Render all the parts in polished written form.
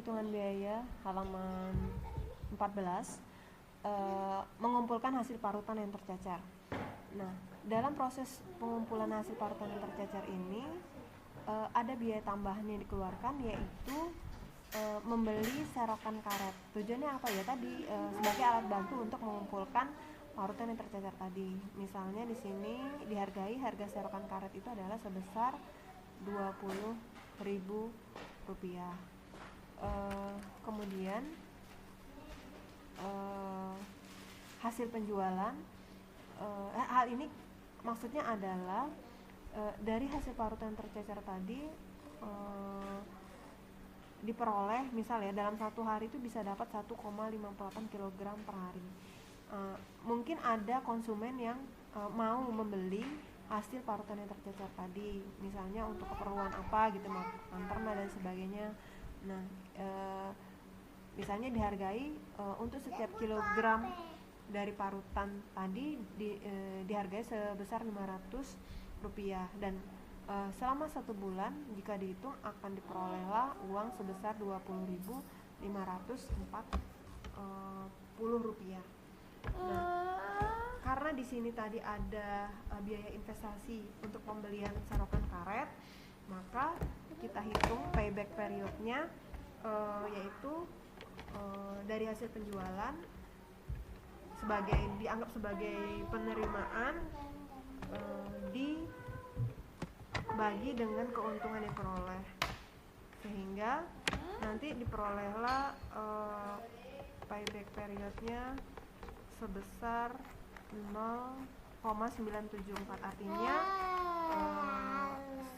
perhitungan biaya halaman 14, mengumpulkan hasil parutan yang tercecer. Nah, dalam proses pengumpulan hasil parutan yang tercecer ini ada biaya tambahan yang dikeluarkan, yaitu membeli serokan karet. Tujuannya apa ya tadi? Sebagai alat bantu untuk mengumpulkan parutan yang tercecer tadi. Misalnya di sini dihargai harga serokan karet itu adalah sebesar Rp20.000. Kemudian hasil penjualan, hal ini maksudnya adalah dari hasil parutan tercecer tadi diperoleh, misalnya dalam satu hari itu bisa dapat 1,58 kg per hari. Mungkin ada konsumen yang mau membeli hasil parutan yang tercecer tadi, misalnya untuk keperluan apa gitu, makan ternak dan sebagainya. Nah, misalnya dihargai untuk setiap kilogram dari parutan tadi dihargai sebesar Rp500, dan selama 1 bulan jika dihitung akan diperolehlah uang sebesar Rp20.540. Nah, karena di sini tadi ada biaya investasi untuk pembelian serokan karet, maka kita hitung payback periodnya, yaitu dari hasil penjualan dianggap sebagai penerimaan, dibagi dengan keuntungan yang diperoleh, sehingga nanti diperolehlah payback periodnya sebesar 0,974. Artinya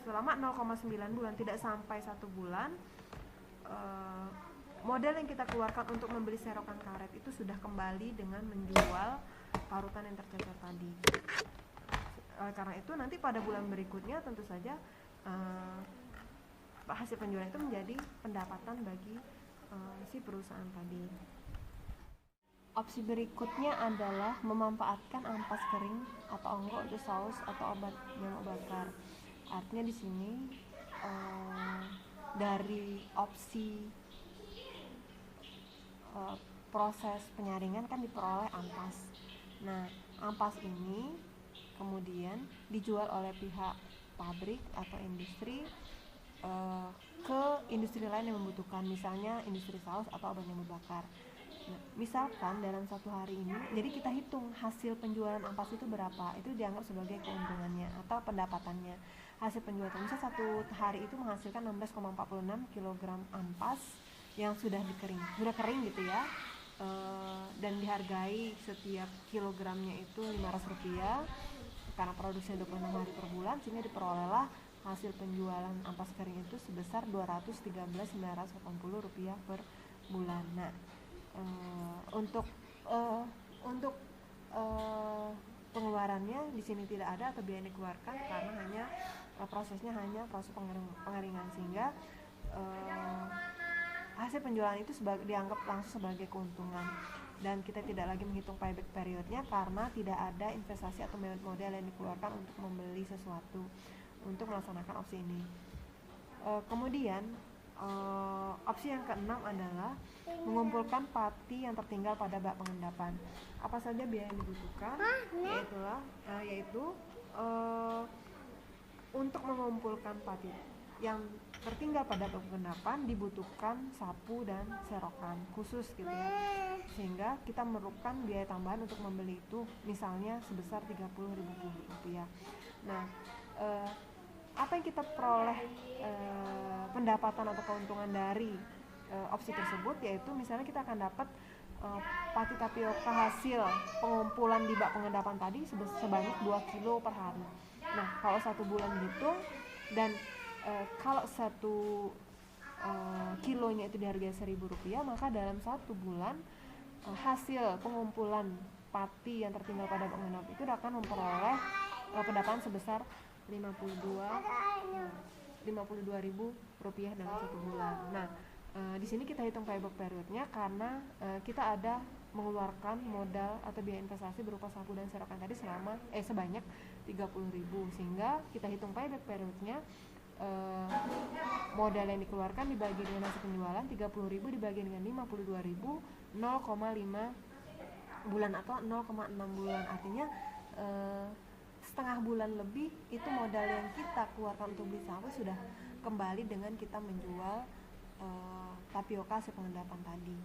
selama 0,9 bulan, tidak sampai 1 bulan, modal yang kita keluarkan untuk membeli serokan karet itu sudah kembali dengan menjual parutan yang tercecer tadi. Karena itu nanti pada bulan berikutnya tentu saja hasil penjualan itu menjadi pendapatan bagi si perusahaan tadi. Opsi berikutnya adalah memanfaatkan ampas kering atau onggo untuk saus atau obat nyamuk bakar. Artinya di sini dari opsi proses penyaringan kan diperoleh ampas. Nah, ampas ini kemudian dijual oleh pihak pabrik atau industri ke industri lain yang membutuhkan, misalnya industri saus atau obat nyamuk bakar. Nah, misalkan dalam satu hari ini, jadi kita hitung hasil penjualan ampas itu berapa, itu dianggap sebagai keuntungannya atau pendapatannya. Hasil penjualan, misalnya satu hari itu menghasilkan 16,46 kg ampas yang sudah kering gitu ya, dan dihargai setiap kilogramnya itu Rp500 karena produksinya 26 hari per bulan, sehingga diperolehlah hasil penjualan ampas kering itu sebesar Rp213.980 per bulan. Nah, untuk pengeluarannya di sini tidak ada atau biaya yang dikeluarkan, karena hanya prosesnya hanya proses pengeringan, sehingga hasil penjualan itu dianggap langsung sebagai keuntungan, dan kita tidak lagi menghitung payback periodnya karena tidak ada investasi atau modal yang dikeluarkan untuk membeli sesuatu untuk melaksanakan opsi ini. Kemudian opsi yang keenam adalah mengumpulkan pati yang tertinggal pada bak pengendapan. Apa saja biaya yang dibutuhkan? Yaitu untuk mengumpulkan pati yang tertinggal pada bak pengendapan dibutuhkan sapu dan serokan khusus gitu ya, sehingga kita memerlukan biaya tambahan untuk membeli itu, misalnya sebesar Rp30.000. Nah, apa yang kita peroleh pendapatan atau keuntungan dari opsi tersebut, yaitu misalnya kita akan dapat pati tapioka hasil pengumpulan di bak pengendapan tadi sebanyak 2 kilo per hari. Nah, kalau 1 bulan dihitung, dan kalau 1 kilonya itu dihargai Rp1.000, maka dalam 1 bulan hasil pengumpulan pati yang tertinggal pada bak pengendapan itu akan memperoleh pendapatan sebesar Rp52.000 dalam 1 bulan. Nah, di sini kita hitung payback periodnya karena kita ada mengeluarkan modal atau biaya investasi berupa sapu dan serokan tadi sebanyak Rp30.000, sehingga kita hitung payback periodnya modal yang dikeluarkan dibagi dengan hasil penjualan 30.000 dibagi dengan 52.000, 0,5 bulan atau 0,6 bulan. Artinya setengah bulan lebih itu modal yang kita keluarkan untuk beli sapu sudah kembali dengan kita menjual tapioka hasil pengendapan tadi.